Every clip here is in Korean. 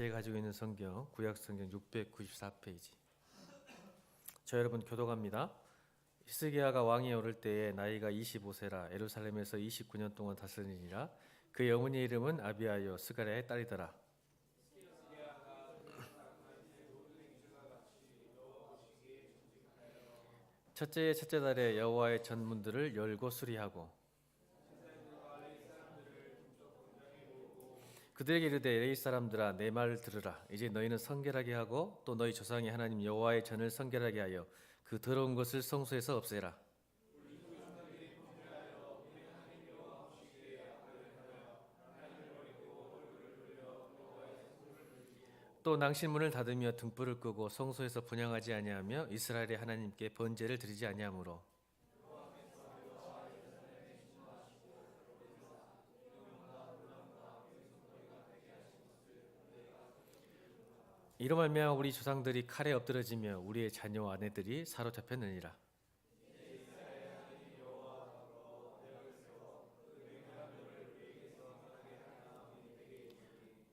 제가 가지고 있는 성경 구약 성경 694페이지. 저 여러분 교독합니다. 히스기야가 왕위에 오를 때에 나이가 25세라 예루살렘에서 29년 동안 다스리니라. 그의 어머니의 이름은 아비아요 스가랴의 딸이더라. 첫째의 첫째 달에 여호와의 전문들을 열고 수리하고 그들에게 이르되 레위 사람들아 내 말을 들으라. 이제 너희는 성결하게 하고 또 너희 조상의 하나님 여호와의 전을 성결하게 하여 그 더러운 것을 성소에서 없애라. 또 낭실문을 닫으며 등불을 끄고 성소에서 분향하지 아니하며 이스라엘의 하나님께 번제를 드리지 아니하므로 이로 말미암아 우리 조상들이 칼에 엎드러지며 우리의 자녀와 아내들이 사로잡혔느니라.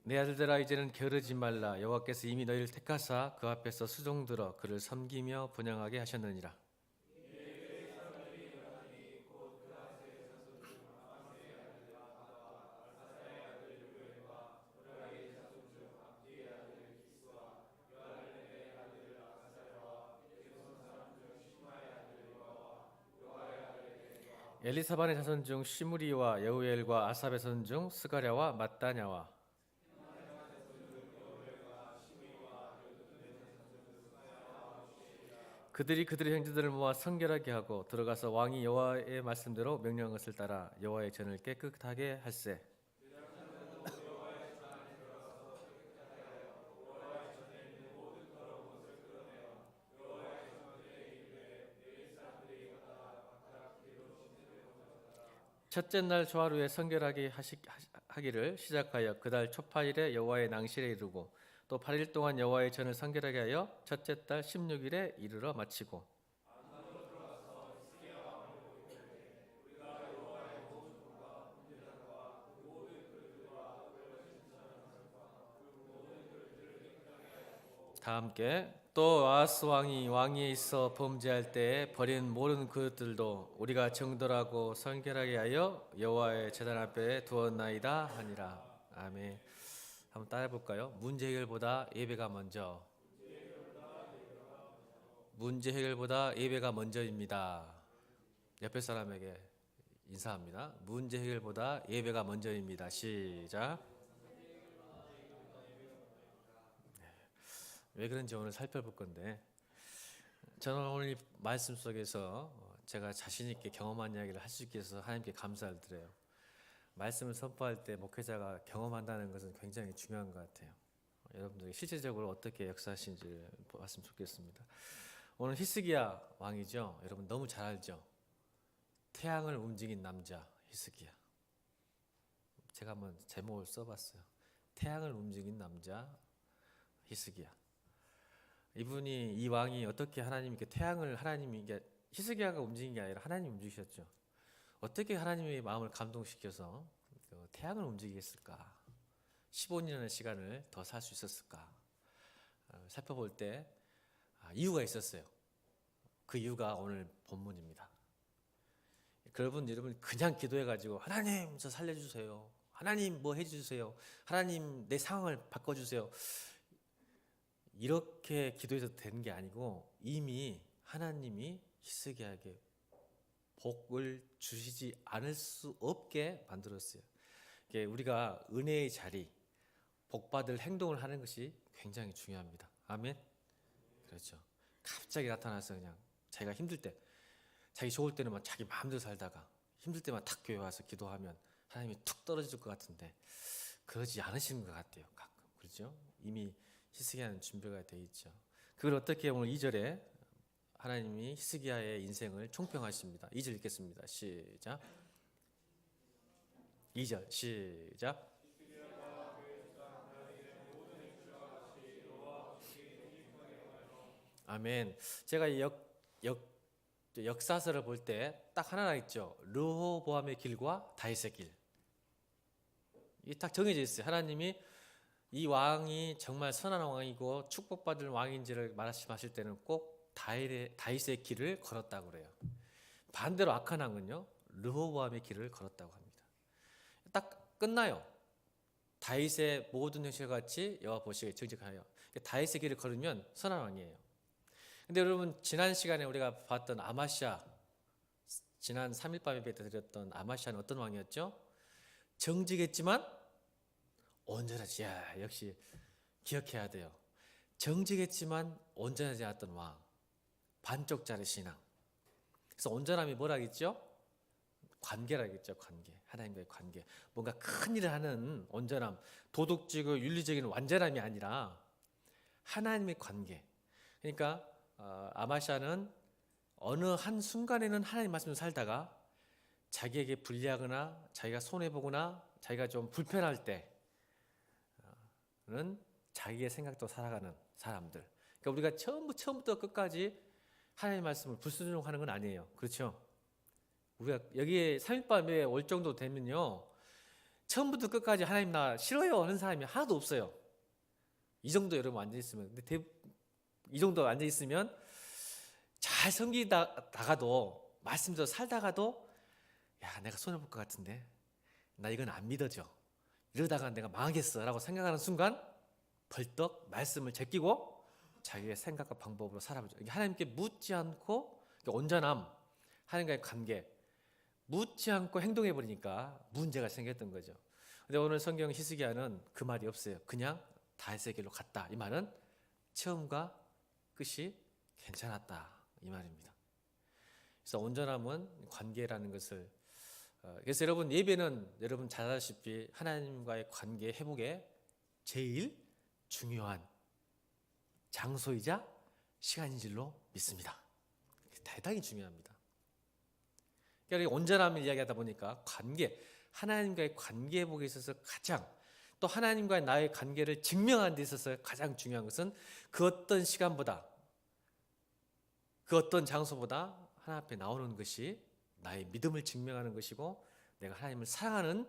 내 아들들아 이제는 게으르지 말라. 여호와께서 이미 너희를 택하사 그 앞에서 수종들어 그를 섬기며 분향하게 하셨느니라. 엘리사반의 자손 중 시므리와 여우엘과 아삽의 자손 중 스가랴와 mat다냐와 그들이 그들의 형제들을 모아 성결하게 하고 들어가서 왕이 여호와의 말씀대로 명령한 것을 따라 여호와의 전을 깨끗하게 할세. 첫째 날 초하루에 성결하게 하기를 시작하여 그달 초파일에 여호와의 낭실에 이르고 또 8일 동안 여호와의 전을 성결하게 하여 첫째 달 16일에 이르러 마치고 다 함께 또 아하스 왕이 왕위에 있어 범죄할 때에 버린 모든 그릇들도 우리가 정결하고 성결하게 하여 여호와의 제단 앞에 두었나이다 하니라. 아멘. 한번 따라해 볼까요? 문제 해결보다 예배가 먼저. 문제 해결보다 예배가 먼저입니다. 옆에 사람에게 인사합니다. 문제 해결보다 예배가 먼저입니다. 시작. 왜 그런지 오늘 살펴볼 건데, 저는 오늘 이 말씀 속에서 제가 자신 있게 경험한 이야기를 할 수 있게 해서 하나님께 감사를 드려요. 말씀을 선포할 때 목회자가 경험한다는 것은 굉장히 중요한 것 같아요. 여러분들이 실제적으로 어떻게 역사하신지를 봤으면 좋겠습니다. 오늘 히스기야 왕이죠. 여러분 너무 잘 알죠. 태양을 움직인 남자 히스기야. 제가 한번 제목을 써봤어요. 태양을 움직인 남자 히스기야. 이분이 이 왕이 어떻게 하나님께 태양을 하나님이 이게 히스기야가 움직인 게 아니라 하나님이 움직이셨죠. 어떻게 하나님의 마음을 감동시켜서 태양을 움직이겠을까? 15년의 시간을 더 살 수 있었을까? 살펴볼 때 이유가 있었어요. 그 이유가 오늘 본문입니다. 여러분 그냥 기도해가지고 하나님 저 살려주세요. 하나님 뭐 해주세요. 하나님 내 상황을 바꿔주세요. 이렇게 기도해서 되는 게 아니고 이미 하나님이 히스기야에게 복을 주시지 않을 수 없게 만들었어요. 우리가 은혜의 자리, 복받을 행동을 하는 것이 굉장히 중요합니다. 아멘. 그렇죠. 갑자기 나타나서 그냥 자기가 힘들 때, 자기 좋을 때는 막 자기 마음대로 살다가 힘들 때만 탁 교회 와서 기도하면 하나님이 툭 떨어질 것 같은데 그러지 않으시는 것 같아요. 가끔 그렇죠. 이미 히스기야는 준비가 돼 있죠. 그걸 어떻게 오늘 2절에 하나님이 히스기야의 인생을 총평하십니다. 2절 읽겠습니다. 시작. 2절 시작. 아멘. 제가 역사서를 볼 때 딱 하나 있죠. 르호보암의 길과 다윗의 길. 이 딱 정해져 있어요. 하나님이 이 왕이 정말 선한 왕이고 축복받을 왕인지를 말씀하실 때는 꼭 다윗의 길을 걸었다고 그래요. 반대로 악한 왕은요, 르호보암의 길을 걸었다고 합니다. 딱 끝나요. 다윗의 모든 형식과 같이 여호와 보시기에 정직하여. 다윗의 길을 걸으면 선한 왕이에요. 근데 여러분, 지난 시간에 우리가 봤던 아마시아, 지난 3일 밤에 드렸던 아마시아는 어떤 왕이었죠? 정직했지만 온전하지. 야, 역시 기억해야 돼요. 정직했지만 온전하지 않았던 왕, 반쪽짜리 신앙. 그래서 온전함이 뭐라겠죠? 관계라겠죠. 관계, 하나님과의 관계. 뭔가 큰 일을 하는 온전함, 도덕적이고 윤리적인 완전함이 아니라 하나님의 관계. 그러니까 아마시아는 어느 한 순간에는 하나님 말씀을 살다가 자기에게 불리하거나 자기가 손해보거나 자기가 좀 불편할 때는 자기의 생각도 살아가는 사람들. 그러니까 우리가 처음부터 끝까지 하나님의 말씀을 불순종하는 건 아니에요. 그렇죠? 우리가 여기에 3일 밤에 올 정도 되면요, 처음부터 끝까지 하나님 나 싫어요 하는 사람이 하나도 없어요. 이 정도 여러분 앉아있으면. 근데 이 정도 앉아있으면 잘 섬기다가도 말씀대로 살다가도 야, 내가 손해볼 것 같은데 나 이건 안 믿어져, 이러다가 내가 망하겠어 라고 생각하는 순간 벌떡 말씀을 제끼고 자기의 생각과 방법으로 살아보죠. 하나님께 묻지 않고 온전함, 하나님과의 관계 묻지 않고 행동해 버리니까 문제가 생겼던 거죠. 근데 오늘 성경 히스기야는 그 말이 없어요. 그냥 다윗의 길로 갔다. 이 말은 처음과 끝이 괜찮았다 이 말입니다. 그래서 온전함은 관계라는 것을 그래서 여러분, 예배는 여러분 잘 아시다시피 하나님과의 관계 회복에 제일 중요한 장소이자 시간인 줄로 믿습니다. 대단히 중요합니다. 그러니까 온전함을 이야기하다 보니까 관계, 하나님과의 관계 회복에 있어서 가장, 또 하나님과의 나의 관계를 증명하는 데 있어서 가장 중요한 것은 그 어떤 시간보다, 그 어떤 장소보다 하나님 앞에 나오는 것이 나의 믿음을 증명하는 것이고 내가 하나님을 사랑하는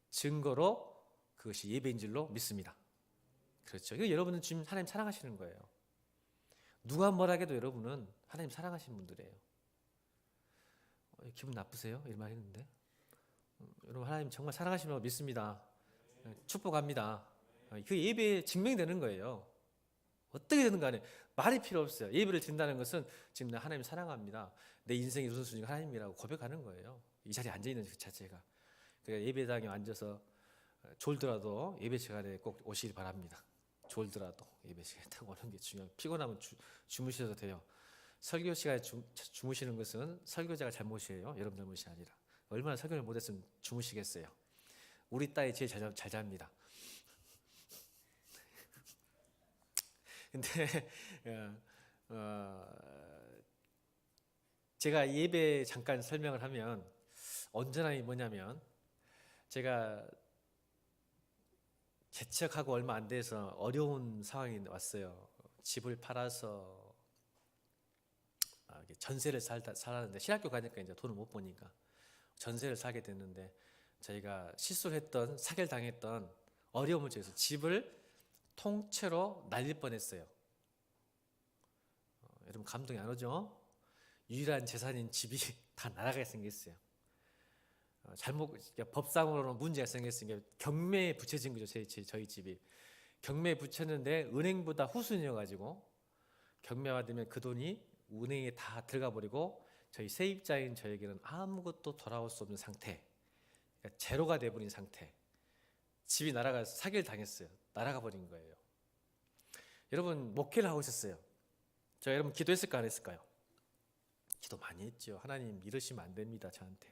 증거로 그것이 예배인 줄로 믿습니다. 그렇죠. 이거 여러분은 지금 하나님 사랑하시는 거예요. 누가 뭐라 해도 여러분은 하나님 사랑하시는 분들이에요. 기분 나쁘세요? 이런 말 했는데 여러분, 하나님 정말 사랑하시는 거 믿습니다. 축복합니다. 그 예배에 증명되는 거예요. 어떻게 되는 간에 말이 필요 없어요. 예배를 드린다는 것은 지금 나 하나님 사랑합니다, 내 인생의 우선순위가 하나님이라고 고백하는 거예요. 이 자리에 앉아있는 그 자체가. 그러니까 예배당에 앉아서 졸더라도 예배 시간에 꼭 오시길 바랍니다. 졸더라도 예배 시간에 딱 오는 게 중요해요. 피곤하면 주무셔도 돼요. 설교 시간에 주무시는 것은 설교자가 잘못이에요. 여러분 잘못이 아니라. 얼마나 설교를 못했으면 주무시겠어요. 우리 딸이 제일 잘 잡니다. 근데 제가 예배 잠깐 설명을 하면 온전함이 뭐냐면, 제가 개척하고 얼마 안 돼서 어려운 상황이 왔어요. 집을 팔아서 전세를 살았는데 신학교 가니까 이제 돈을 못 버니까 전세를 사게 됐는데, 저희가 실수를 했던, 사결당했던 어려움을 저해서 집을 통째로 날릴 뻔했어요. 여러분 감동이 안 오죠? 유일한 재산인 집이 다 날아가게 생겼어요. 법상으로는 문제가 생겼으니까 경매에 붙여진 거죠. 저희 집이 경매에 붙였는데 은행보다 후순위여가지고 경매가 되면 그 돈이 은행에 다 들어가 버리고 저희 세입자인 저에게는 아무것도 돌아올 수 없는 상태, 그러니까 제로가 돼버린 상태. 집이 날아가서 사기를 당했어요. 날아가 버린 거예요. 여러분 목회를 하고 있었어요. 저 여러분 기도했을까 안 했을까요? 기도 많이 했죠. 하나님 이러시면 안 됩니다. 저한테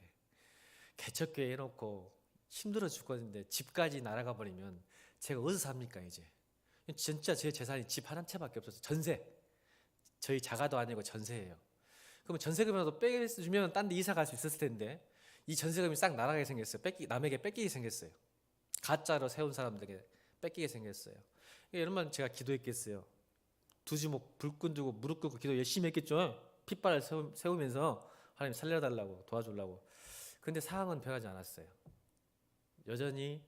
개척교회 해놓고 힘들어 죽겠는데 집까지 날아가 버리면 제가 어디서 삽니까 이제. 진짜 제 재산이 집 한 채밖에 없어서 전세, 저희 자가도 아니고 전세예요. 그러면 전세금이라도 빼주면 딴 데 이사 갈 수 있었을 텐데 이 전세금이 싹 날아가게 생겼어요. 남에게 뺏기게 생겼어요. 가짜로 세운 사람들에게 뺏기게 생겼어요. 여러분 제가 기도했겠어요? 두 주먹 불끈 들고 무릎 꿇고 기도 열심히 했겠죠. 핏발을 세우면서 하나님 살려달라고, 도와주려고. 근데 상황은 변하지 않았어요. 여전히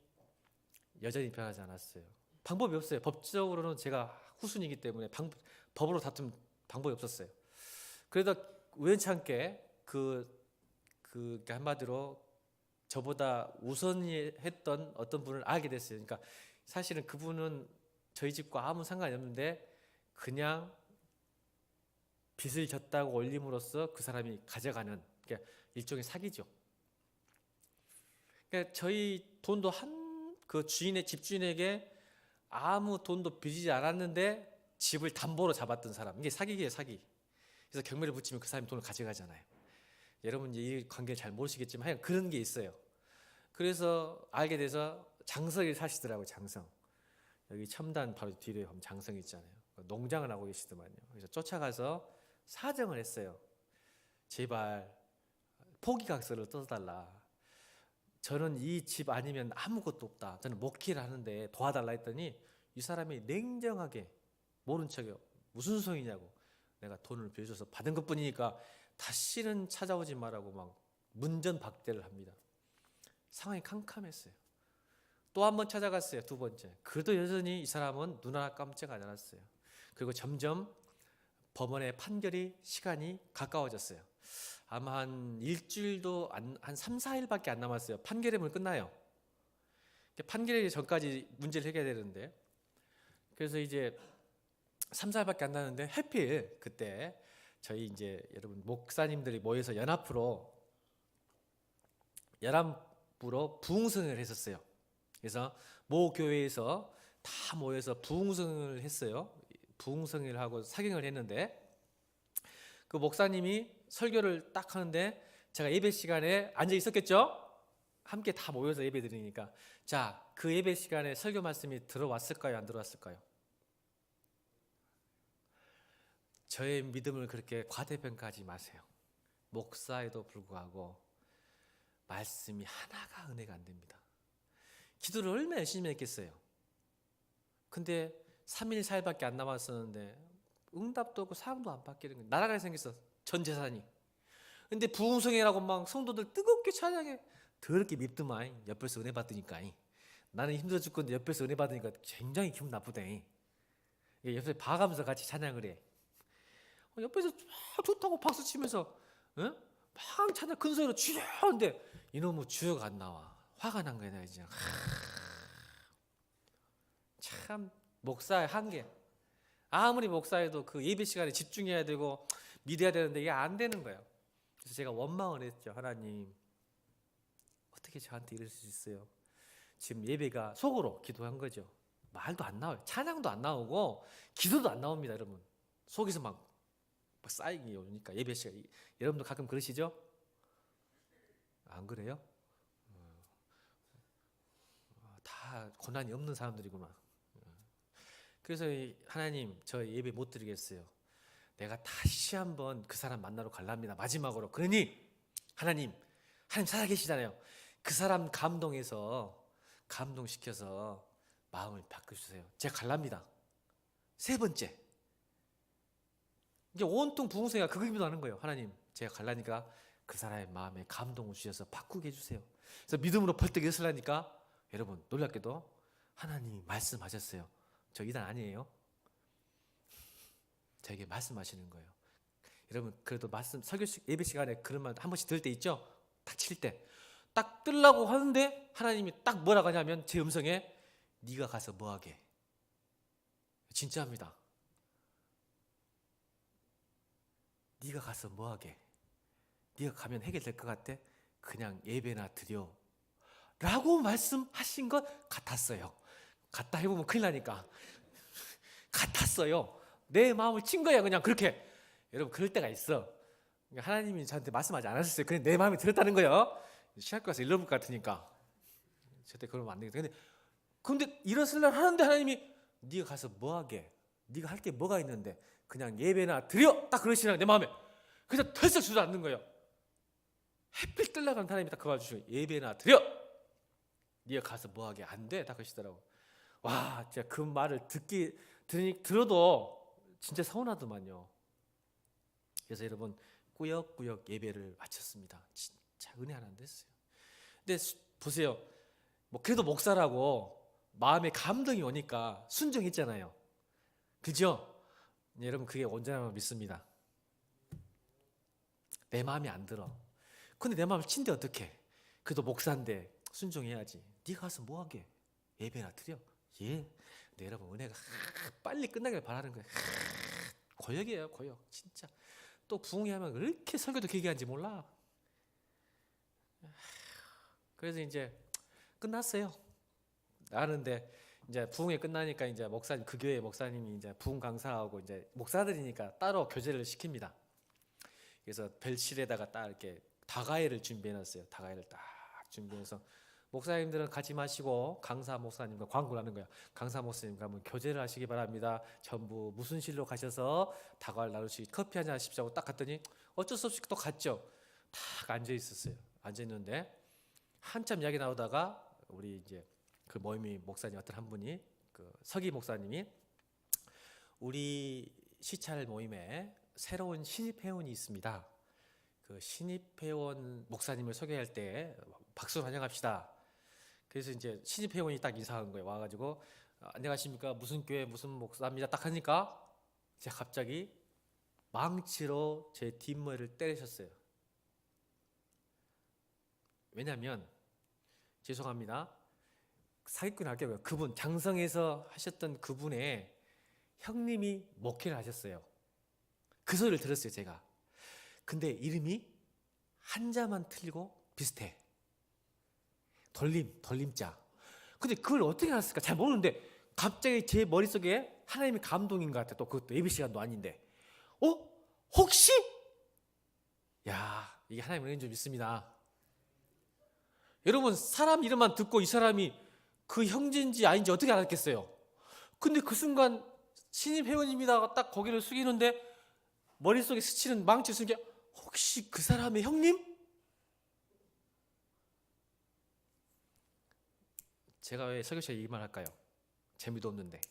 변하지 않았어요. 방법이 없어요. 법적으로는 제가 후순이기 때문에 법으로 다툰 방법이 없었어요. 그래도 우연찮게 한마디로 저보다 우선이 했던 어떤 분을 알게 됐어요. 그러니까 사실은 그분은 저희 집과 아무 상관이 없는데 그냥 빚을 졌다고 올림으로써 그 사람이 가져가는, 그러니까 일종의 사기죠. 그러니까 저희 돈도 그 집주인에게 아무 돈도 빚이지 않았는데 집을 담보로 잡았던 사람, 이게 사기예요, 사기. 그래서 경매를 붙이면 그 사람이 돈을 가져가잖아요. 여러분 이제 이 관계를 잘 모르시겠지만 하여간 그런 게 있어요. 그래서 알게 돼서 장성이 사시더라고요. 장성. 여기 첨단 바로 뒤에 보면 장성이 있잖아요. 농장을 하고 계시더만요. 그래서 쫓아가서 사정을 했어요. 제발 포기각서를 써달라. 저는 이 집 아니면 아무것도 없다. 저는 목회를 하는데 도와달라 했더니 이 사람이 냉정하게 모른 척이요. 무슨 소리냐고. 내가 돈을 빌려줘서 받은 것뿐이니까 다시는 찾아오지 말라고 막 문전박대를 합니다. 상황이 캄캄했어요. 또 한 번 찾아갔어요. 두 번째. 그래도 여전히 이 사람은 눈 하나 깜짝 안 알았어요. 그리고 점점 법원의 판결이 시간이 가까워졌어요. 아마 한 일주일도 한 3, 4일밖에 안 남았어요. 판결의 문 끝나요. 판결이 전까지 문제를 해결해야 되는데, 그래서 이제 3, 4일밖에 안 나는데 하필 그때 저희 이제 여러분 목사님들이 모여서 연합부로 부흥성을 했었어요. 그래서 모 교회에서 다 모여서 부흥성을 했어요. 부흥성을 하고 사경을 했는데, 그 목사님이 설교를 딱 하는데 제가 예배 시간에 앉아 있었겠죠? 함께 다 모여서 예배 드리니까. 자, 그 예배 시간에 설교 말씀이 들어왔을까요? 안 들어왔을까요? 저의 믿음을 그렇게 과대평가하지 마세요. 목사에도 불구하고 말씀이 하나가 은혜가 안 됩니다. 기도를 얼마나 열심히 했겠어요. 근데 3일, 4일밖에 안 남았었는데 응답도 없고 사람도 안 바뀌는 거예요. 나라가 생겼어, 전 재산이. 근데 부흥성이라고 막 성도들 뜨겁게 찬양해. 더럽게 밉더만. 옆에서 은혜 받으니까. 나는 힘들어 죽겠는데 옆에서 은혜 받으니까 굉장히 기분 나쁘다. 옆에서 봐가면서 같이 찬양을 해. 옆에서 쫙 좋다고 박수 치면서 막 찬양 큰 소리로 주여 하는데 이놈의 주여가 안 나와. 화가 난 거야, 내가 이제. 참 목사의 한계. 아무리 목사해도 그 예배 시간에 집중해야 되고 믿어야 되는데 이게 안 되는 거예요. 그래서 제가 원망을 했죠. 하나님, 어떻게 저한테 이럴 수 있어요? 지금 예배가 속으로 기도한 거죠. 말도 안 나와요. 찬양도 안 나오고 기도도 안 나옵니다, 여러분. 속에서 막 쌓이기 오니까 예배 시간. 여러분도 가끔 그러시죠? 안 그래요? 다 고난이 없는 사람들이구나. 그래서 하나님, 저 예배 못 드리겠어요. 내가 다시 한번 그 사람 만나러 갈랍니다. 마지막으로. 그러니 하나님 살아계시잖아요. 그 사람 감동시켜서 마음을 바꿔주세요. 제가 갈랍니다. 세 번째, 이제 온통 부흥성이가 그걸 기도하는 거예요. 하나님, 제가 갈라니까 그 사람의 마음에 감동을 주셔서 바꾸게 해주세요. 그래서 믿음으로 벌떡 일어서려니까 여러분 놀랍게도 하나님이 말씀하셨어요. 저 이단 아니에요. 저에게 말씀하시는 거예요. 여러분 그래도 말씀 설교 예배 시간에 그런 말 한 번씩 들을 때 있죠? 딱 칠 때 딱 뜨려고 하는데 하나님이 딱 뭐라고 하냐면 제 음성에 네가 가서 뭐하게. 진짜입니다. 네가 가서 뭐하게. 네가 가면 해결될 것 같아? 그냥 예배나 드려 라고 말씀하신 것 같았어요. 갔다 해보면 큰일 나니까. 같았어요. 내 마음을 친 거야 그냥 그렇게. 여러분 그럴 때가 있어. 그러니까 하나님이 저한테 말씀하지 않았어요. 그냥 내 마음이 들었다는 거예요. 신학교 가서 잃어볼 것 같으니까 절대 그러면 안 되겠다. 근데 일어서려고 하는데 하나님이 네가 가서 뭐하게. 네가 할 게 뭐가 있는데 그냥 예배나 드려 딱 그러시라고 내 마음에. 그래서 털썩 주저앉는 거예요. 햇빛 뜰려가는 하나님이 딱 그거 주시고 예배나 드려. 네가 가서 뭐하게. 안 돼 딱 그러시더라고. 와, 진짜 그 말을 들어도 진짜 서운하더만요. 그래서 여러분 꾸역꾸역 예배를 마쳤습니다. 진짜 은혜 하나 안 됐어요. 근데 보세요. 뭐 그래도 목사라고 마음에 감동이 오니까 순종했잖아요. 그죠? 여러분 그게 온전함을 믿습니다. 내 마음이 안 들어. 근데 내 마음을 친데 어떡해? 그래도 목사인데 순종해야지. 네가 가서 뭐하게? 예배나 드려? 예. 근데 여러분 은혜가 빨리 끝나길 바라는 거예요. 고역이에요, 고역. 진짜. 또 부흥회하면 왜 이렇게 설교도 길게 하는지 몰라. 그래서 이제 끝났어요. 나는데 이제 부흥회 끝나니까 이제 목사님, 그 교회 목사님이 이제 부흥 강사하고 이제 목사들이니까 따로 교제를 시킵니다. 그래서 벨실에다가 딱 이렇게 다가이를 준비해놨어요. 다가이를 딱 준비해서 목사님들은 가지 마시고 강사 목사님과 광고를 하는 거야. 강사 목사님과 한번 교제를 하시기 바랍니다. 전부 무슨 실로 가셔서 다과를 나누시기 커피 한잔 하십시오. 딱 갔더니 어쩔 수 없이 또 갔죠. 딱 앉아 있었어요. 앉아 있는데 한참 이야기 나오다가 우리 이제 그 모임이 목사님 어떤 한 분이 그 서기 목사님이 우리 시찰 모임에 새로운 신입 회원이 있습니다. 그 신입 회원 목사님을 소개할 때 박수로 환영합시다. 그래서 이제 신입 회원이 딱 인사한 거예요. 와가지고 안녕하십니까 무슨 교회 무슨 목사입니다. 딱 하니까 제가 갑자기 망치로 제 뒷머리를 때리셨어요. 왜냐하면 죄송합니다. 사기꾼 할게요. 그분 장성에서 하셨던 그분의 형님이 목회를 하셨어요. 그 소리를 들었어요 제가. 근데 이름이 한자만 틀리고 비슷해. 돌림자. 근데 그걸 어떻게 알았을까 잘 모르는데 갑자기 제 머릿속에 하나님의 감동인 것 같아. 또 그것도 예배 시간도 아닌데 혹시? 야 이게 하나님의 은혜인 줄 믿습니다. 여러분 사람 이름만 듣고 이 사람이 그 형제인지 아닌지 어떻게 알았겠어요? 근데 그 순간 신입 회원입니다가 딱 고개를 숙이는데 머릿속에 스치는 망치를 쓰는 게 혹시 그 사람의 형님? 제가 왜 설교시에 이 말 할까요? 재미도 없는데.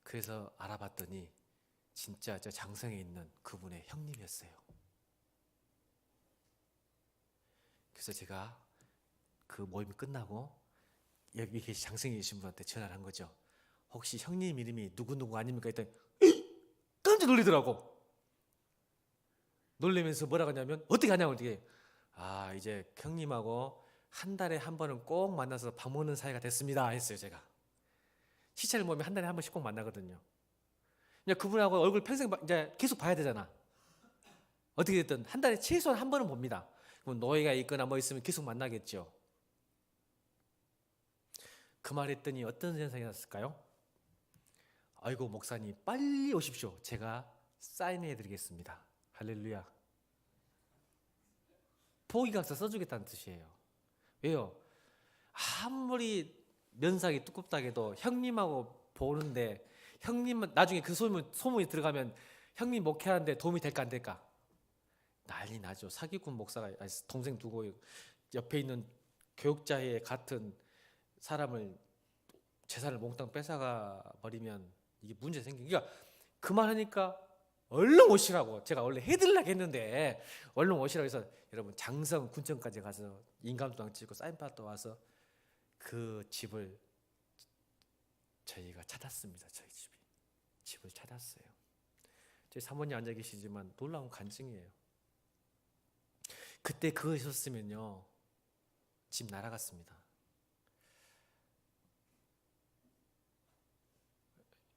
그래서 알아봤더니 진짜 저 장성에 있는 그분의 형님이었어요. 그래서 제가 그 모임이 끝나고 여기 계신 장성에 계신 분한테 전화를 한 거죠. 혹시 형님 이름이 누구누구 아닙니까? 했더니 깜짝 놀리더라고. 놀리면서 뭐라고 하냐면 어떻게 하냐고. 어떻게 이제 형님하고 한 달에 한 번은 꼭 만나서 밥 먹는 사이가 됐습니다 했어요. 제가 시찰 모임에 한 달에 한 번씩 꼭 만나거든요. 그냥 그분하고 얼굴 평생 이제 계속 봐야 되잖아. 어떻게 됐든 한 달에 최소한 한 번은 봅니다. 그럼 노예가 있거나 뭐 있으면 계속 만나겠죠. 그 말 했더니 어떤 현상이 났을까요? 아이고 목사님 빨리 오십시오. 제가 사인해 드리겠습니다. 할렐루야. 포기각서 써주겠다는 뜻이에요. 왜요? 아무리 면상이 두껍다 해도 형님하고 보는데 형님은 나중에 그 소문이 들어가면 형님 목회하는데 도움이 될까 안 될까? 난리 나죠. 사기꾼 목사가 동생 두고 옆에 있는 교육자회 같은 사람을 재산을 몽땅 뺏어가 버리면 이게 문제 생기니까 그러니까 그만하니까 얼른 오시라고 제가 원래 해드리려고 했는데 얼른 오시라고 해서 여러분 장성 군청까지 가서 인감도장 찍고 사인받아 와서 그 집을 저희가 찾았습니다. 저희 집을 찾았어요. 저희 사모님 앉아 계시지만 놀라운 간증이에요. 그때 그거 있었으면요 집 날아갔습니다.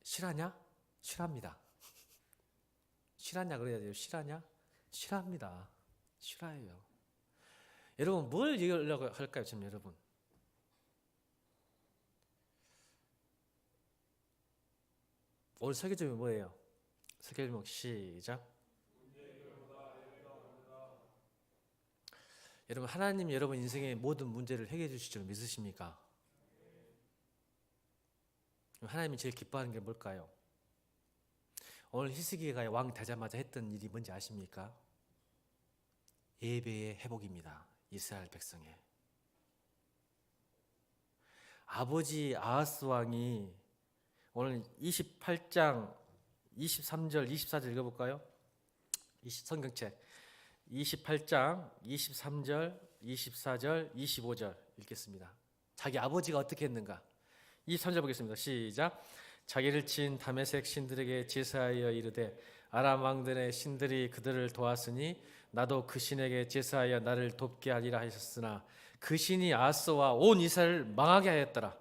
실하냐? 실합니다. 실하냐 그래야 돼요. 실하냐? 실합니다. 실화예요. 여러분 뭘 얘기하려고 할까요? 지금 여러분 오늘 설교 제목이 뭐예요? 설교 제목 시작. 여러분 하나님 여러분 인생의 모든 문제를 해결해 주실 줄 믿으십니까? 하나님이 제일 기뻐하는 게 뭘까요? 오늘 히스기야가 왕 되자마자 했던 일이 뭔지 아십니까? 예배의 회복입니다. 이스라엘 백성의 아버지 아하스 왕이 오늘 28장 23절 24절 읽어볼까요? 성경책 28장 23절 24절, 25절 읽겠습니다. 자기 아버지가 어떻게 했는가? 23절 보겠습니다. 시작. 자기를 친 다메섹 신들에게 제사하여 이르되 아람 왕들의 신들이 그들을 도왔으니 나도 그 신에게 제사하여 나를 돕게 하리라 하셨으나 그 신이 아하스와 온 이스라엘을 망하게 하였더라.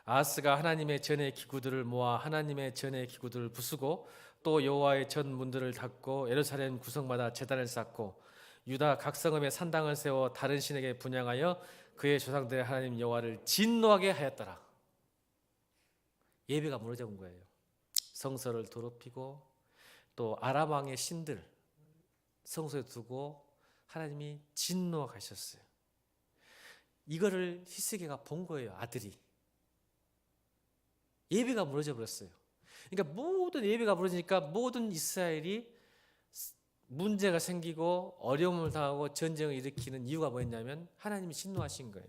아하스가 하나님의 전의 기구들을 모아 하나님의 전의 기구들을 부수고 또 여호와의 전 문들을 닫고 예루살렘 구성마다 제단을 쌓고 유다 각 성읍에 산당을 세워 다른 신에게 분향하여 그의 조상들의 하나님 여호와를 진노하게 하였더라. 예배가 무너져 온 거예요. 성서를 더럽히고 또 아람 왕의 신들 성소에 두고 하나님이 진노하셨어요. 이거를 히스기야가 본 거예요. 아들이. 예배가 무너져 버렸어요. 그러니까 모든 예배가 무너지니까 모든 이스라엘이 문제가 생기고 어려움을 당하고 전쟁을 일으키는 이유가 뭐였냐면 하나님이 진노하신 거예요.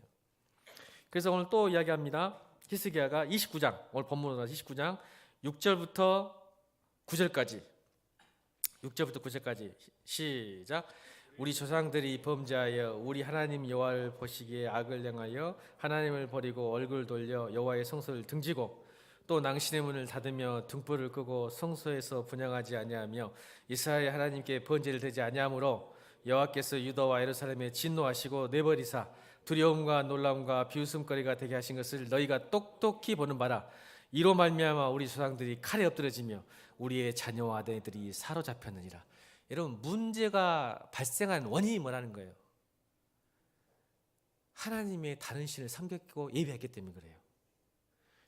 그래서 오늘 또 이야기합니다. 히스기야가 29장, 오늘 본문으로 29장 6절부터 9절까지 6절부터 9절까지 시작. 우리 조상들이 범죄하여 우리 하나님 여호와를 보시기에 악을 행하여 하나님을 버리고 얼굴 돌려 여호와의 성소를 등지고 또 낭신의 문을 닫으며 등불을 끄고 성소에서 분향하지 아니하며 이스라엘 하나님께 번제를 드리지 아니하므로 여호와께서 유다와 예루살렘에 진노하시고 내버리사 두려움과 놀라움과 비웃음거리가 되게 하신 것을 너희가 똑똑히 보는 바라. 이로 말미암아 우리 조상들이 칼에 엎드러지며 우리의 자녀와 아들들이 사로잡혔느니라. 여러분, 문제가 발생한 원인이 뭐라는 거예요? 하나님의 다른 신을 섬겼고 예배했기 때문에 그래요.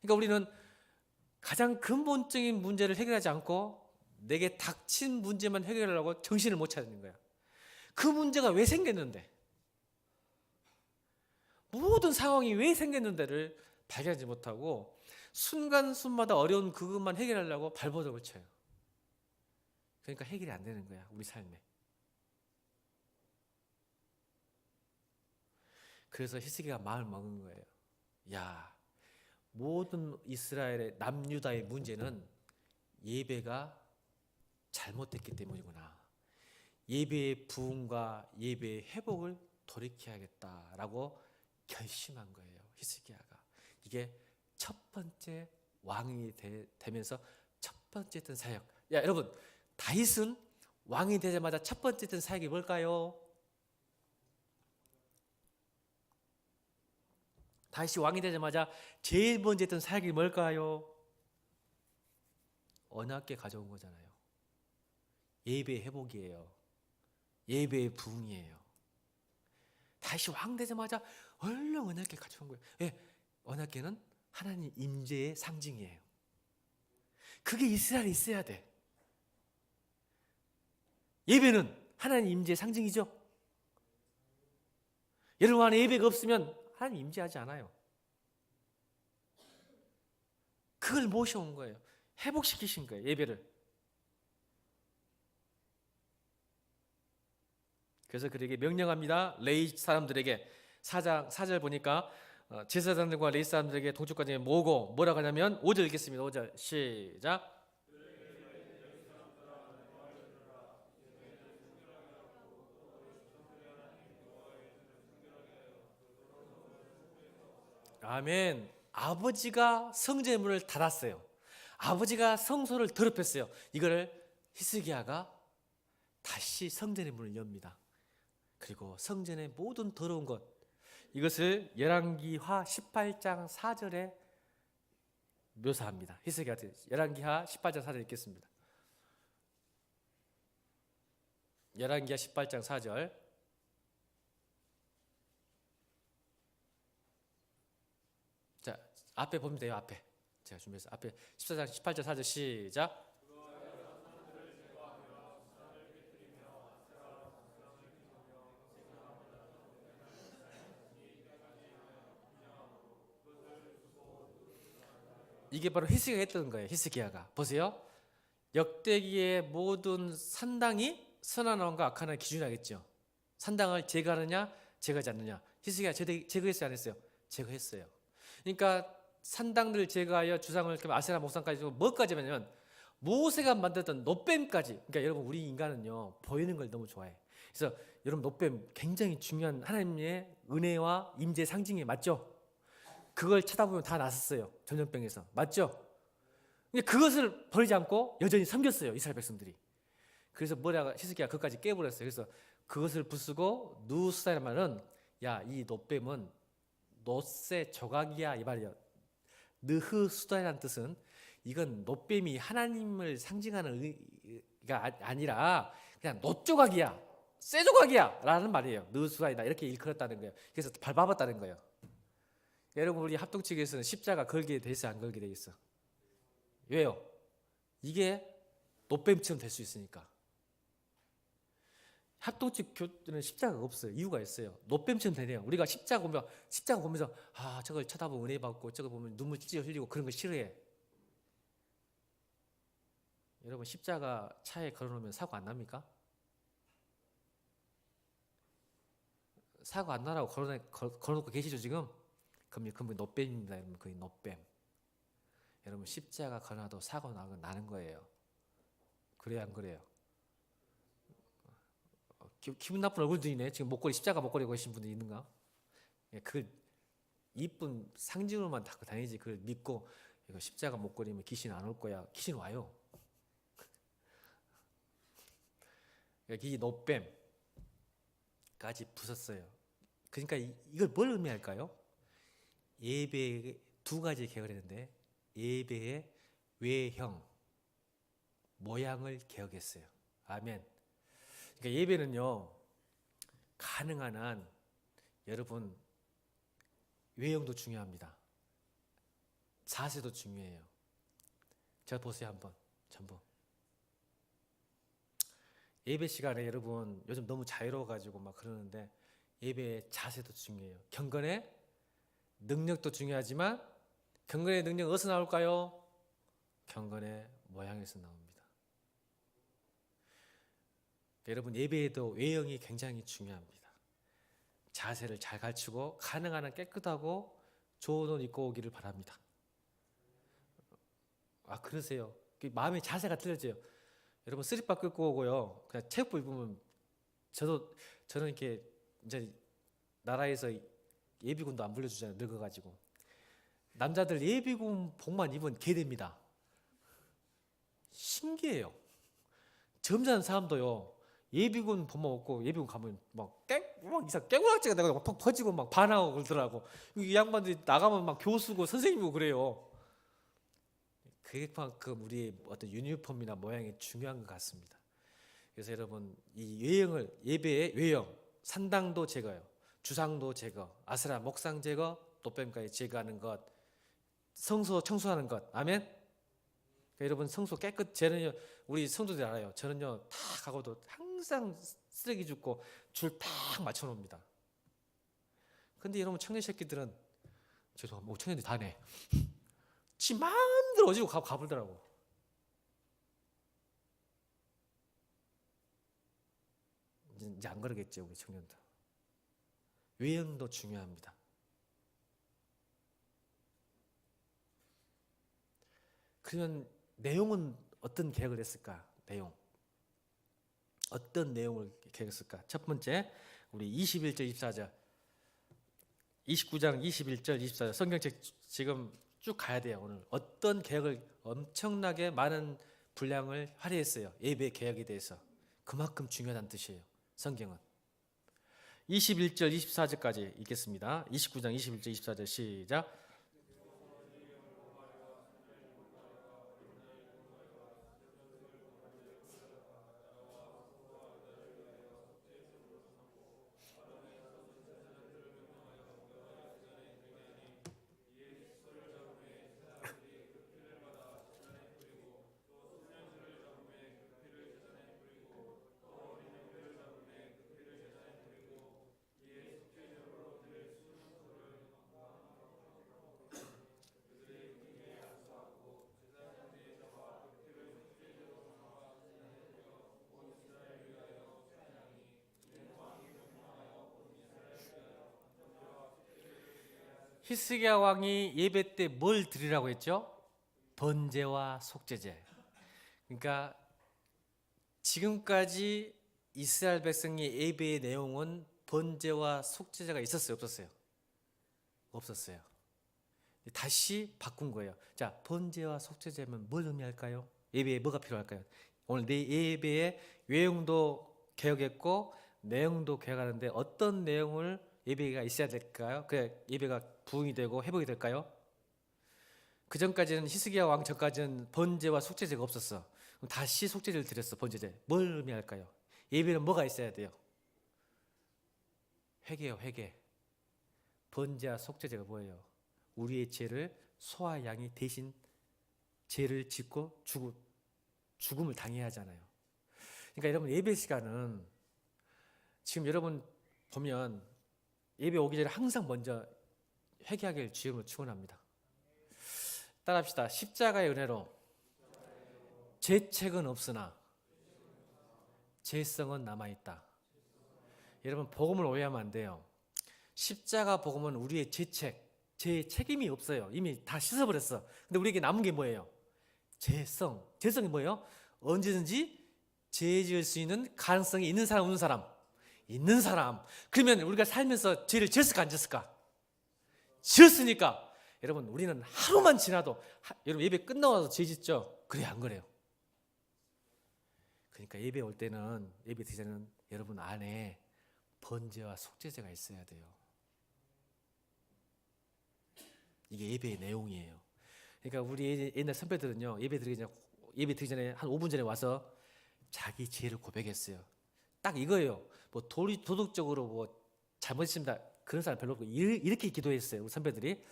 그러니까 우리는 가장 근본적인 문제를 해결하지 않고 내게 닥친 문제만 해결하려고 정신을 못 차리는 거야. 그 문제가 왜 생겼는데, 모든 상황이 왜 생겼는데를 발견하지 못하고 순간순마다 어려운 그것만 해결하려고 발버둥을 쳐요. 그러니까 해결이 안 되는 거야, 우리 삶에. 그래서 히스기야가 마음을 먹은 거예요. 야, 모든 이스라엘의 남유다의 문제는 예배가 잘못됐기 때문이구나. 예배의 부흥과 예배의 회복을 돌이켜야겠다라고 결심한 거예요, 히스기야가. 이게 첫 번째 왕이 되면서 첫 번째 했던 사역. 야, 여러분, 다윗은 왕이 되자마자 첫 번째 했던 사역이 뭘까요? 다윗이 왕이 되자마자 제일 먼저 했던 사역이 뭘까요? 언약궤 가져온 거잖아요. 예배의 회복이에요. 예배의 부흥이에요. 다윗이 왕 되자마자 얼른 언약궤 가져온 거예요. 예, 언약궤는 하나님 임재의 상징이에요. 그게 이스라엘에 있어야 돼. 예배는 하나님 임재의 상징이죠. 여러분 안에 예배가 없으면 하나님 임재하지 않아요. 그걸 모셔온 거예요. 회복시키신 거예요, 예배를. 그래서 그에게 명령합니다. 레위 사람들에게 4절 보니까 제사장들과 레위 사람들에게 동쪽까지 모으고 뭐라고 하냐면 5절 읽겠습니다. 5절 시작. 아멘. 아버지가 성전의 문을 닫았어요. 아버지가 성소를 더럽혔어요. 이거를 히스기야가 다시 성전의 문을 엽니다. 그리고 성전의 모든 더러운 것, 이것을 열왕기하 18장 4절에 묘사합니다. 히스기야 열왕기하 18장 4절 읽겠습니다. 열왕기하 18장 4절. 자, 앞에 보면 돼요. 앞에 제가 준비해서 앞에 14장 18절 4절 시작. 이게 바로 히스기야가 했던 거예요. 히스기야가 보세요. 역대기의 모든 산당이 선한 왕과 악한 왕의 기준이 하겠죠. 산당을 제거하느냐 제거하지 않느냐. 히스기야가 제거했어요 안 했어요? 제거했어요. 그러니까 산당들을 제거하여 주상을 아세라 목상까지 뭐까지 하냐면 모세가 만들었던 노뱀까지. 그러니까 여러분, 우리 인간은요 보이는 걸 너무 좋아해. 그래서 여러분 노뱀 굉장히 중요한 하나님의 은혜와 임재 상징이 맞죠? 그걸 쳐다보면 다 났었어요. 전염병에서. 맞죠? 근데 그것을 버리지 않고 여전히 섬겼어요. 이스라엘 백성들이. 그래서 뭐라가 히스기야가 그것까지 깨버렸어요. 그래서 그것을 부수고 누수다라는 말은 야, 이 노뱀은 노세 조각이야 이 말이야. 느흐수다라는 뜻은 이건 노뱀이 하나님을 상징하는 의가 아니라 그냥 노조각이야, 쇠조각이야 라는 말이에요. 느흐수다이다 이렇게 일컬었다는 거예요. 그래서 밟아봤다는 거예요. 여러분 우리 합동측에서는 십자가 걸게 돼 있어 안 걸게 돼 있어? 왜요? 이게 노뱀처럼 될 수 있으니까. 합동측 교회는 십자가가 없어요. 이유가 있어요. 노뱀처럼 되네요. 우리가 십자가 보면서 아 저걸 쳐다보면 은혜 받고 저걸 보면 눈물 찔찔 흘리고 그런 거 싫어해. 여러분 십자가 차에 걸어놓으면 사고 안 납니까? 사고 안 나라고 걸어놓고 계시죠 지금? 그럼 그건 노뱀입니다. 여러분 그게 노뱀. 여러분 십자가 걸어놔도 사고 나는 거예요. 그래요 안 그래요? 기분 나쁜 얼굴들이네. 지금 십자가 목걸이 거신 분들 있는가? 그 이쁜 상징으로만 갖고 다니지 그걸 믿고 이거 십자가 목걸이면 귀신 안 올 거야. 귀신 와요. 이 노뱀까지 부쉈어요. 그러니까 이걸 뭘 의미할까요? 예배의 두 가지 개혁했는데 예배의 외형, 모양을 개혁했어요. 아멘. 그러니까 예배는요 가능한 한 여러분 외형도 중요합니다. 자세도 중요해요. 자 보세요 한번 전부. 예배 시간에 여러분 요즘 너무 자유로워가지고 막 그러는데 예배의 자세도 중요해요. 경건의 능력도 중요하지만 경건의 능력 어디서 나올까요? 경건의 모양에서 나옵니다. 여러분 예배에도 외형이 굉장히 중요합니다. 자세를 잘 갖추고 가능한 한 깨끗하고 좋은 옷 입고 오기를 바랍니다. 아 그러세요. 마음의 자세가 틀려져요. 여러분 쓰리빠 끌고 오고요. 그냥 체육복 입으면 저는 이렇게 이제 나라에서 예비군도 안 불려주잖아요. 늙어가지고 남자들 예비군 복만 입으면 개됩니다. 신기해요. 점잖은 사람도요. 예비군 복만 입고 예비군 가면 막 이상 깨구락지가 내가 막 퍼지고 막 반하고 그러더라고. 이 양반들이 나가면 막 교수고 선생님이고 그래요. 그만큼 우리의 어떤 유니폼이나 모양이 중요한 것 같습니다. 그래서 여러분 이 외형을 예배의 외형, 산당도 제거요, 주상도 제거, 아스라 목상 제거, 노뱀까지 제거하는 것, 성소 청소하는 것. 아멘. 그러니까 여러분 성소 저는요 우리 성도들 알아요. 저는요 다 가고도 항상 쓰레기 줍고 줄 딱 맞춰 놓습니다. 근데 여러분 청년 새끼들은 죄송합니다. 청년들이 다네. 지 마음대로 어지고 가버리더라고. 이제 안 그러겠죠 우리 청년들. 외형도 중요합니다. 그러면 내용은 어떤 계획을 했을까? 내용 어떤 내용을 계획했을까? 첫 번째 우리 21절 24절 29장 21절 24절 성경책 지금 쭉 가야 돼요. 오늘 어떤 계획을 엄청나게 많은 분량을 할애했어요. 예배 계획에 대해서. 그만큼 중요하다는 뜻이에요. 성경은 21절 24절까지 읽겠습니다. 29장 21절 24절 시작. 히스기야 왕이 예배 때 뭘 드리라고 했죠? 번제와 속죄제. 그러니까 지금까지 이스라엘 백성의 예배의 내용은 번제와 속죄제가 있었어요, 없었어요? 없었어요. 다시 바꾼 거예요. 자, 번제와 속죄제면 뭘 의미할까요? 예배에 뭐가 필요할까요? 오늘 내 예배의 외형도 개혁했고 내용도 개혁하는데 어떤 내용을 예배가 있어야 될까요? 그래 예배가 부흥이 되고 회복이 될까요? 그 전까지는 히스기야 왕 전까지는 번제와 속죄제가 없었어. 그럼 다시 속죄제를 드렸어. 번제제 뭘 의미할까요? 예배는 뭐가 있어야 돼요? 회개요, 회개. 번제와 속죄제가 뭐예요? 우리의 죄를 소와 양이 대신 죄를 짓고 죽음을 당해야 하잖아요. 그러니까 여러분 예배 시간은 지금 여러분 보면 예배 오기 전에 항상 먼저 회개하기를 주님으로 축원합니다. 따라합시다. 십자가의 은혜로 죄책은 없으나 죄성은 남아있다. 여러분 복음을 오해하면 안 돼요. 십자가 복음은 우리의 제 책임이 없어요. 이미 다 씻어버렸어. 근데 우리에게 남은 게 뭐예요? 죄성이 뭐예요? 언제든지 죄 지을 수 있는 가능성이 있는 사람 없는 사람? 있는 사람. 그러면 우리가 살면서 죄를 지었을까 안 지었을까? 지었으니까 여러분 우리는 하루만 지나도 여러분 예배 끝나고 나서 죄 짓죠? 그래 안 그래요? 그러니까 예배 올 때는 예배 드리기 전에는 여러분 안에 번제와 속죄제가 있어야 돼요. 이게 예배의 내용이에요. 그러니까 우리 옛날 선배들은요 예배 드리기 전에 한 5분 전에 와서 자기 죄를 고백했어요. 딱 이거예요. 뭐 도덕적으로 뭐 잘못했습니다 그런 사람 별로 없고 이렇게 기도했어요. 우리 선배들이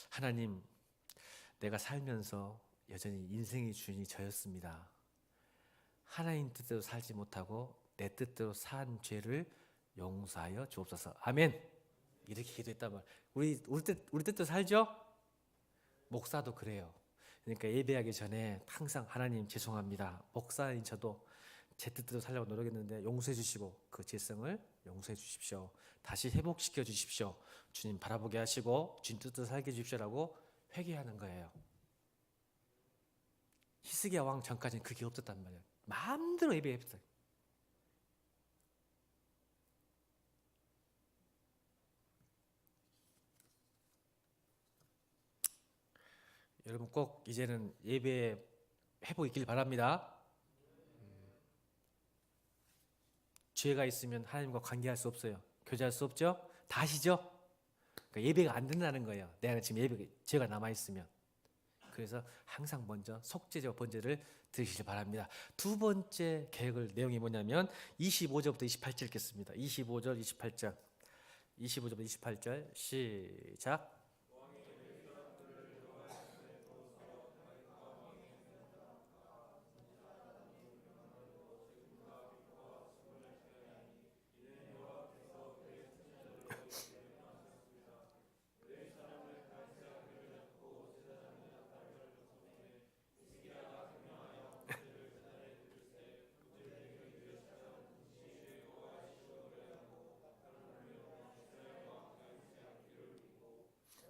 하나님 내가 살면서 여전히 인생의 주인이 저였습니다. 하나님 뜻대로 살지 못하고 내 뜻대로 산 죄를 용서하여 주옵소서. 아멘. 이렇게 기도했단 말. 우리 뜻대로 살죠? 목사도 그래요. 그러니까 예배하기 전에 항상 하나님 죄송합니다. 목사인 저도 제 뜻대로 살려고 노력했는데 용서해 주시고 그 죄성을 용서해 주십시오. 다시 회복시켜 주십시오. 주님 바라보게 하시고 주님 뜻대로 살게 해 주십시오라고 회개하는 거예요. 히스기야 왕 전까지는 그게 없었단 말이에요. 마음대로 예배했어요. 여러분 꼭 이제는 예배에 회복이 있길 바랍니다. 죄가 있으면 하나님과 관계할 수 없어요. 교제할 수 없죠? 다 아시죠? 그러니까 예배가 안 된다는 거예요. 내 안에 지금 죄가 남아있으면. 그래서 항상 먼저 속죄제와 번제를 드리시길 바랍니다. 두 번째 계획을 내용이 뭐냐면 25절부터 28절 읽겠습니다. 25절 28절 25절부터 28절 시작.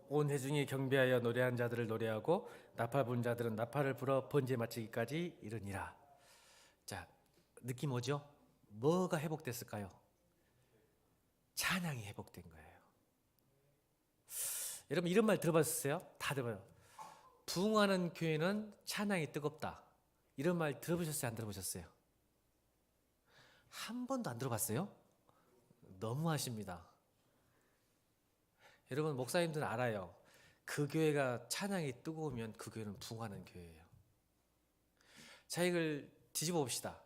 온 회중이 경배하여 노래한 자들을 노래하고 나팔 부는 자들은 나팔을 불어 번제 마치기까지 이르니라. 자, 느낌 오죠? 뭐가 회복됐을까요? 찬양이 회복된 거예요. 여러분 이런 말 들어봤어요? 다 들어봐요. 부흥하는 교회는 찬양이 뜨겁다. 이런 말 들어보셨어요? 안 들어보셨어요? 한 번도 안 들어봤어요? 너무하십니다. 여러분 목사님들은 알아요. 그 교회가 찬양이 뜨거우면 그 교회는 부흥하는 교회예요. 자, 이걸 뒤집어 봅시다.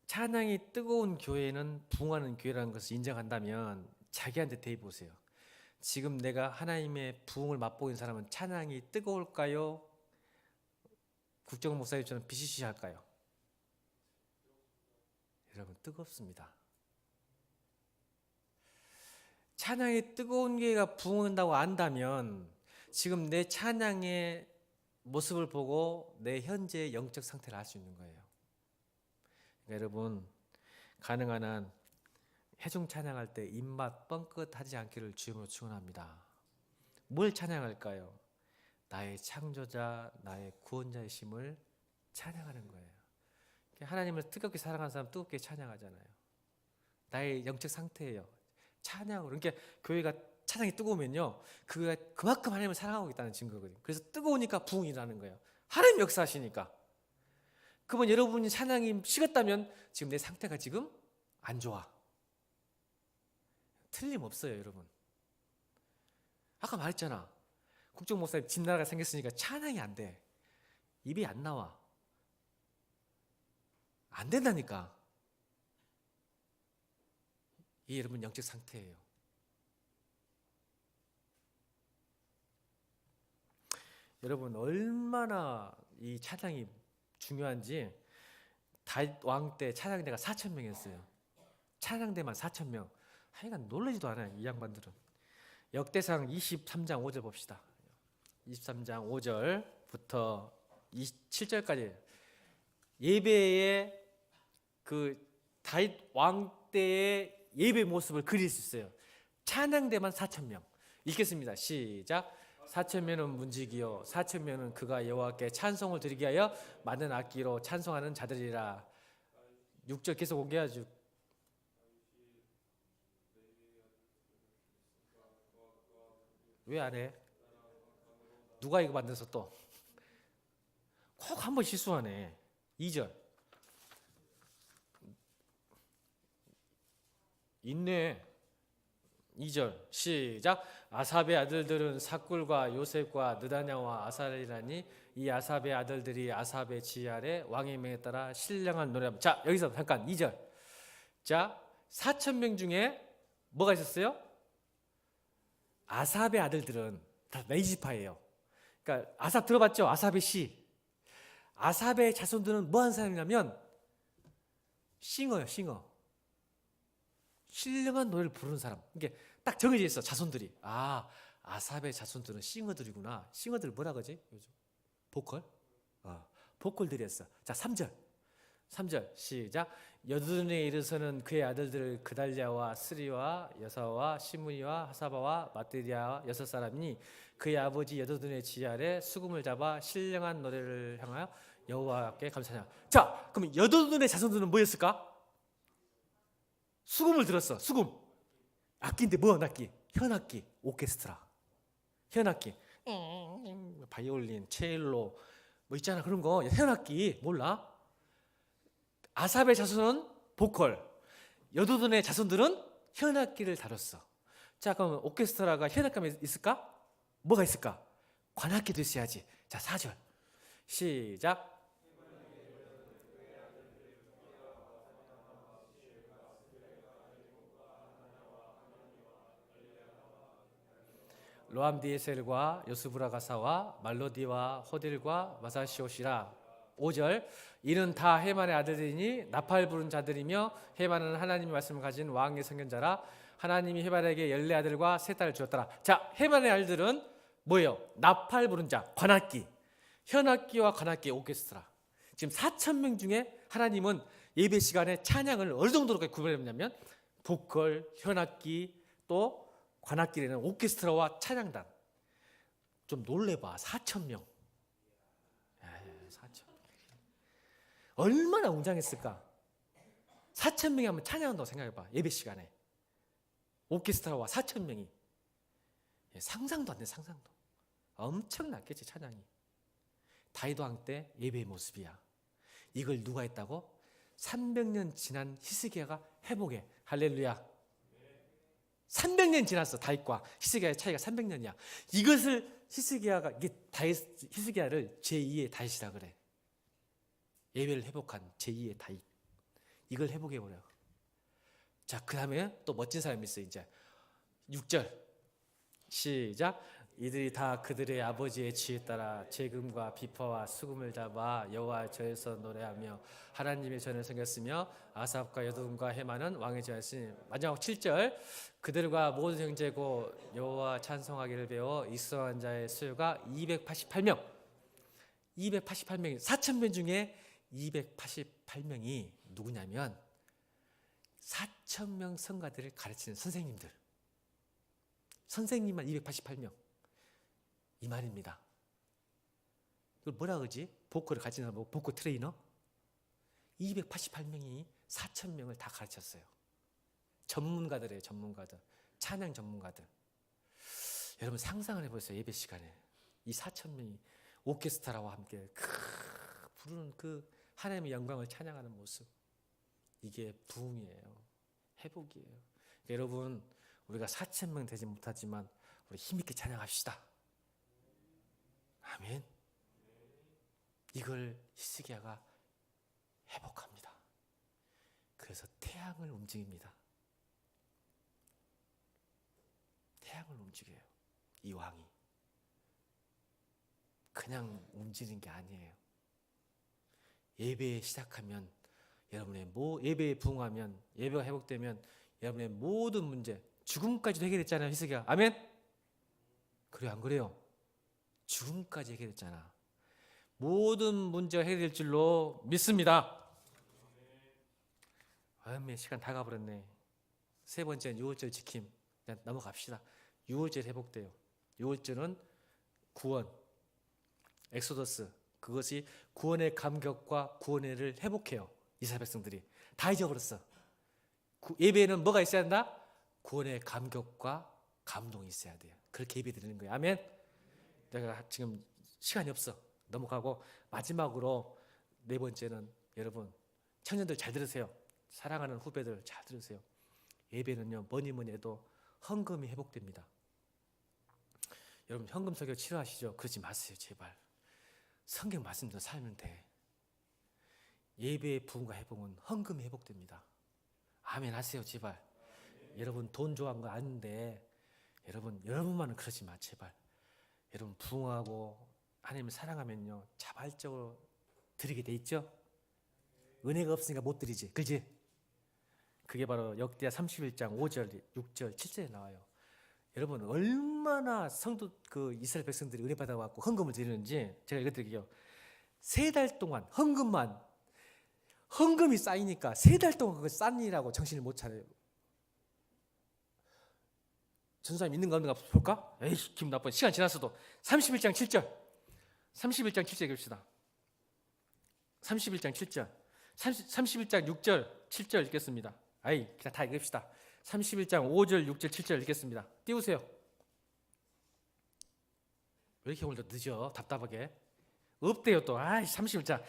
찬양이 뜨거운 교회는 부흥하는 교회라는 것을 인정한다면 자기한테 대입해 보세요. 지금 내가 하나님의 부흥을 맛보고 있는 사람은 찬양이 뜨거울까요? 국정원 목사님처럼 비시시할까요? 여러분 뜨겁습니다. 찬양이 뜨거운 교회가 부흥한다고 안다면 지금 내 찬양의 모습을 보고 내 현재의 영적 상태를 알 수 있는 거예요. 그러니까 여러분 가능한 한 회중 찬양할 때 입맛 뻥끗하지 않기를 주님으로 축원합니다. 뭘 찬양할까요? 나의 창조자, 나의 구원자의 심을 찬양하는 거예요. 하나님을 뜨겁게 사랑하는 사람 뜨겁게 찬양하잖아요. 나의 영적 상태예요. 찬양으로. 그러니까 교회가 찬양이 뜨거우면요, 그가 그만큼 하나님을 사랑하고 있다는 증거거든요. 그래서 뜨거우니까 부흥이 나는 거예요. 하나님 역사하시니까. 그러면 여러분이 찬양이 식었다면 지금 내 상태가 지금 안 좋아. 틀림없어요, 여러분. 아까 말했잖아. 국정 목사님 집나라가 생겼으니까 찬양이 안 돼. 입이 안 나와. 안 된다니까. 이게 여러분 영적 상태예요. 여러분 얼마나 이 찬양이 중요한지 다윗 왕 때 찬양대가 4,000명이었어요. 찬양대만 4,000명. 하여간 놀라지도 않아요, 이 양반들은. 역대상 23장 5절 봅시다. 23장 5절부터 27절까지 예배의 그 다윗 왕 때의 예배 모습을 그릴 수 있어요. 찬양대만 4,000명. 읽겠습니다. 시작. 4,000명은 문지기요 4,000명은 그가 여호와께 찬송을 드리게 하여 만든 악기로 찬송하는 자들이라. 6절 계속 공개하죠. 왜 안 해? 누가 이거 만들어서 또 꼭 한 번 실수하네. 2절 있네. 2절 시작. 아삽의 아들들은 삭굴과 요셉과 느다냐와 아살이라니 이 아삽의 아들들이 아삽의 지휘 아래 왕의 명에 따라 신령한 노래합니다. 자, 여기서 잠깐 2절. 자, 4,000명 중에 뭐가 있었어요? 아삽의 아들들은 다 레이지파예요. 그러니까 아삽 들어봤죠? 아삽의 시. 아삽의 자손들은 뭐 하는 사람이냐면 싱어예요, 싱어. 신령한 노래를 부르는 사람. 이게 딱 정해져 있어, 자손들이. 아, 아삽의 자손들은 싱어들이구나. 싱어들 뭐라 그러지? 요즘 보컬? 보컬들이었어. 자, 3절. 3절 시작. 여두둔에 이르서는 그의 아들들을 그달랴와 스리와 여사와 시므이와 하사바와 마뜨리아 6사람이니 그의 아버지 여두둔의 지휘 아래 수금을 잡아 신령한 노래를 향하여 여호와께 감사하냐. 자, 그럼 여두둔의 자손들은 뭐였을까? 수금을 들었어. 수금. 악기인데 뭐 악기? 현악기, 오케스트라. 현악기. 바이올린, 첼로 뭐 있잖아, 그런 거. 현악기 몰라? 아삽의 자손은 보컬, 여두둔의 자손들은 현악기를 다뤘어. 자, 그럼 오케스트라가 현악기만 있을까? 뭐가 있을까? 관악기도 있어야지. 자, 4절 시작. 로암디에셀과 요스브라가사와 말로디와 호딜과 마사시오시라. 5절 이는 다 헤만의 아들이니 나팔 부른 자들이며 헤만은 하나님의 말씀을 가진 왕의 선견자라. 하나님이 헤만에게 14아들과 3딸을 주었더라. 자, 헤만의 아들들은 뭐예요? 나팔 부른 자, 관악기, 현악기와 관악기, 오케스트라. 지금 4,000명 중에 하나님은 예배 시간에 찬양을 어느 정도로 구별했냐면 보컬, 현악기, 또 관악기라는 오케스트라와 찬양단. 좀 놀래봐. 4,000명. 4,000명. 얼마나 웅장했을까? 4,000명이 하면 찬양한다고 생각해봐. 예배 시간에 오케스트라와 4,000명이. 상상도 안 돼. 상상도. 엄청났겠지, 찬양이. 다윗 왕 때 예배의 모습이야. 이걸 누가 했다고? 300년 지난 히스기야가 회복해. 할렐루야. 300년 지났어. 다윗과 히스기야의 차이가 300년이야. 이것을 히스기야가, 이게 다윗, 히스기야를 제2의 다윗이라 그래. 예배를 회복한 제2의 다윗. 이걸 회복해버려. 자, 그 다음에 또 멋진 사람이 있어. 이제 6절 시작. 이들이 다 그들의 아버지의 지혜에 따라 재금과 비파와 수금을 잡아 여호와 저에서 노래하며 하나님의 전을 섬겼으며 아삽과 여두둔과 헤만은 왕의 지하였으니. 마지막 7절 그들과 모든 형제고 여호와 찬송하기를 배워 익성한 자의 수요가 288명. 288명이 4,000명 중에 288명이 누구냐면 4,000명 성가들을 가르치는 선생님들. 선생님만 288명. 이 말입니다. 이걸 뭐라 그러지? 보컬을 가지는 사람, 보컬 트레이너? 288명이 4,000명을 다 가르쳤어요. 전문가들이에요. 전문가들. 찬양 전문가들. 여러분 상상을 해보세요. 예배 시간에 이 4,000명이 오케스트라와 함께 부르는 그 하나님의 영광을 찬양하는 모습. 이게 부흥이에요. 회복이에요. 그러니까 여러분 우리가 4,000명 되지 못하지만 우리 힘있게 찬양합시다. 아멘. 이걸 히스기야가 회복합니다. 그래서 태양을 움직입니다. 태양을 움직여요. 이 왕이 그냥 움직이는 게 아니에요. 예배에 시작하면 여러분의 예배에 부응하면 예배가 회복되면 여러분의 모든 문제 죽음까지도 해결했잖아요. 히스기야. 아멘. 그래요 안 그래요? 죽음까지 해결했잖아. 모든 문제가 해결될 줄로 믿습니다. 아멘. 시간 다 가버렸네. 세 번째는 유월절 지킴. 그냥 넘어갑시다. 유월절 회복돼요. 유월절은 구원, 엑소더스. 그것이 구원의 감격과 구원회를 회복해요. 이스라엘 백성들이 다 잊어버렸어. 예배에는 뭐가 있어야 한다? 구원의 감격과 감동이 있어야 돼요. 그렇게 예배 드리는 거예요. 아멘. 내가 지금 시간이 없어. 넘어가고 마지막으로 네 번째는 여러분 청년들 잘 들으세요. 사랑하는 후배들 잘 들으세요. 예배는요 뭐니 해도 헌금이 회복됩니다. 여러분 헌금 설교 싫어하시죠? 그러지 마세요 제발. 성경 말씀대로 살면 돼. 예배의 부흥과 회복은 헌금이 회복됩니다. 아멘 하세요 제발. 여러분 돈 좋아하는 거 아는데 여러분만은 그러지 마 제발. 여러분 부흥하고 하나님을 사랑하면요 자발적으로 드리게 돼 있죠. 은혜가 없으니까 못 드리지, 그렇지? 그게 바로 역대하 31장 5절, 6절, 7절에 나와요. 여러분 얼마나 성도 이스라엘 백성들이 은혜 받아갖고 헌금을 드리는지 제가 읽어드릴게요. 3달 동안 헌금이 쌓이니까 3달 동안 그걸 싼 일이라고 정신을 못 차려요. 전사님 있는 가운데가 볼까? 에이 기분 나빠. 시간 지났어도 31장 7절 31장 7절 읽읍시다. 31장 7절 31장 6절 7절 읽겠습니다. 아이 그냥 다 읽읍시다. 31장 5절 6절 7절 읽겠습니다. 띄우세요. 왜 이렇게 오늘 늦어? 답답하게 없대요 또. 31장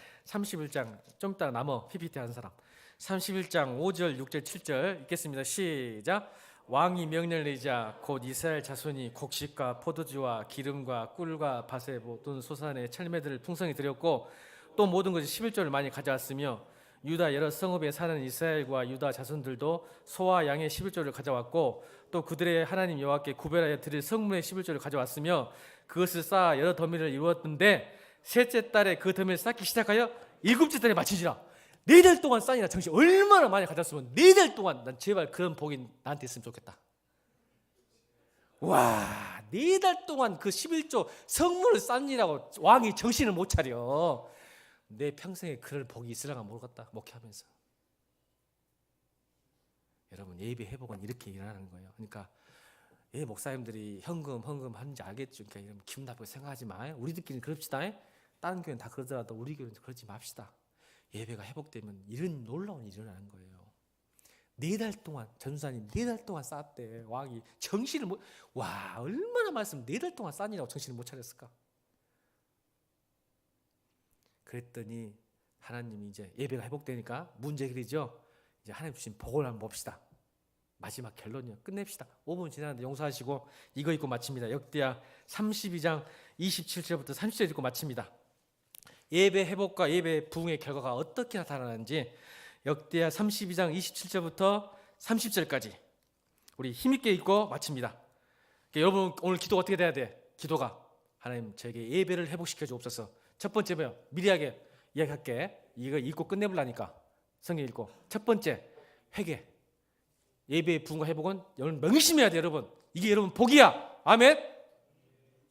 좀 이따가 남어 PPT 하는 사람. 31장 5절 6절 7절 읽겠습니다. 시작. 왕이 명령을 내리자 곧 이스라엘 자손이 곡식과 포도주와 기름과 꿀과 밭에 모든 소산의 철매들을 풍성히 드렸고 또 모든 것이 11조를 많이 가져왔으며 유다 여러 성읍에 사는 이스라엘과 유다 자손들도 소와 양의 11조를 가져왔고 또 그들의 하나님 여호와께 구별하여 드릴 성문의 11조를 가져왔으며 그것을 쌓아 여러 더미를 이루었는데 셋째 달에 그 더미를 쌓기 시작하여 일곱째 달에 마치지라. 4달 동안 쌓이나 정신 얼마나 많이 가졌으면 4달 동안 난 제발 그런 복이 나한테 있으면 좋겠다. 와 4달 동안 그 11조 성문을 쌓느라고 왕이 정신을 못 차려. 내 평생에 그럴 복이 있으려나 모르겠다 목회하면서. 여러분 예배 회복은 이렇게 일어나는 거예요. 그러니까 목사님들이 헌금 하는지 알겠죠. 그러니까 이러면 기분 나쁘게 생각하지 마. 우리들끼리는 그럽시다. 다른 교회는 다 그러더라도 우리 교회는 그러지 맙시다. 예배가 회복되면 이런 놀라운 일이 일어나는 거예요. 4달 동안 전수사님 4달 동안 쌓았대. 왕이 정신을 못. 와 얼마나 말씀 4달 동안 쌓느라고 정신을 못 차렸을까. 그랬더니 하나님이 이제 예배가 회복되니까 문제 해결이죠. 이제 하나님 주신 복을 한번 봅시다. 마지막 결론이요. 끝냅시다. 5분 지났는데 용서하시고 이거 읽고 마칩니다. 역대하 32장 27절부터 30절 읽고 마칩니다. 예배 회복과 예배 부흥의 결과가 어떻게 나타나는지 역대하 32장 27절부터 30절까지 우리 힘있게 읽고 마칩니다. 그러니까 여러분 오늘 기도가 어떻게 돼야 돼? 기도가 하나님 저에게 예배를 회복시켜 주옵소서. 첫 번째 뭐요? 미리하게 이야기할게. 이거 읽고 끝내보려니까 성경 읽고. 첫 번째 회개. 예배의 부흥과 회복은 여러분 명심해야 돼요. 여러분 이게 여러분 복이야. 아멘.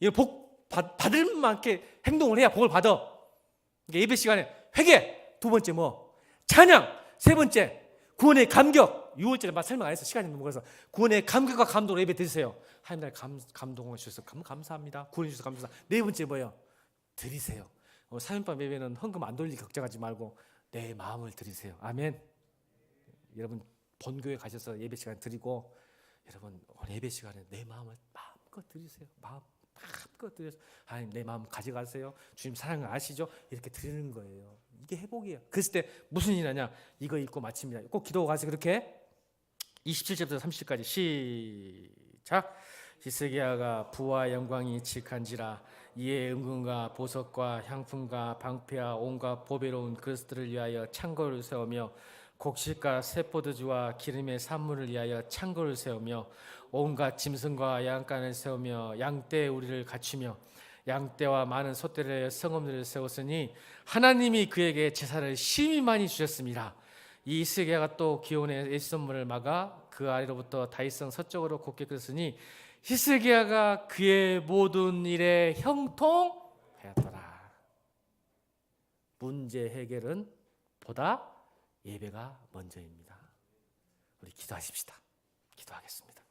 이 복 받을 만큼 행동을 해야 복을 받아. 예배 시간에 회개. 두 번째 뭐? 찬양. 세 번째 구원의 감격. 6월절에 설명 안 해서 시간이 너무 걸려서 구원의 감격과 감동으로 예배 드리세요. 하나님 날 감동을 주셔서 감사합니다. 구원해 주셔서 감사합니다. 네 번째 뭐예요? 드리세요. 3인밤 예배는 헌금 안 돌리기 걱정하지 말고 내 마음을 드리세요. 아멘. 여러분 본교회 가셔서 예배 시간 드리고, 여러분 오늘 예배 시간에 내 마음을 마음껏 드리세요. 마음껏 드려서 하나님 내 마음 가져가세요. 주님 사랑을 아시죠? 이렇게 드리는 거예요. 이게 회복이에요. 그랬을 때 무슨 일이 나냐? 이거 읽고 마칩니다. 꼭 기도 가서 그렇게 27절부터 30절까지 시작. 히스기야가 부와 영광이 칙한지라 이에 은금과 보석과 향품과 방패와 온갖 보배로운 그릇들을 위하여 창고를 세우며 곡식과 세포도주와 기름의 산물을 위하여 창고를 세우며 온갖 짐승과 양간을 세우며 양떼의 우리를 갖추며 양떼와 많은 소떼를 위하여 성읍들을 세웠으니 하나님이 그에게 제사를 심히 많이 주셨습니다. 이 히스기야가 또 기온의 예수선물을 막아 그 아래로부터 다윗성 서쪽으로 곱게 끄으니 히스기야가 그의 모든 일에 형통하였더라. 문제 해결은 보다 예배가 먼저입니다. 우리 기도하십시다. 기도하겠습니다.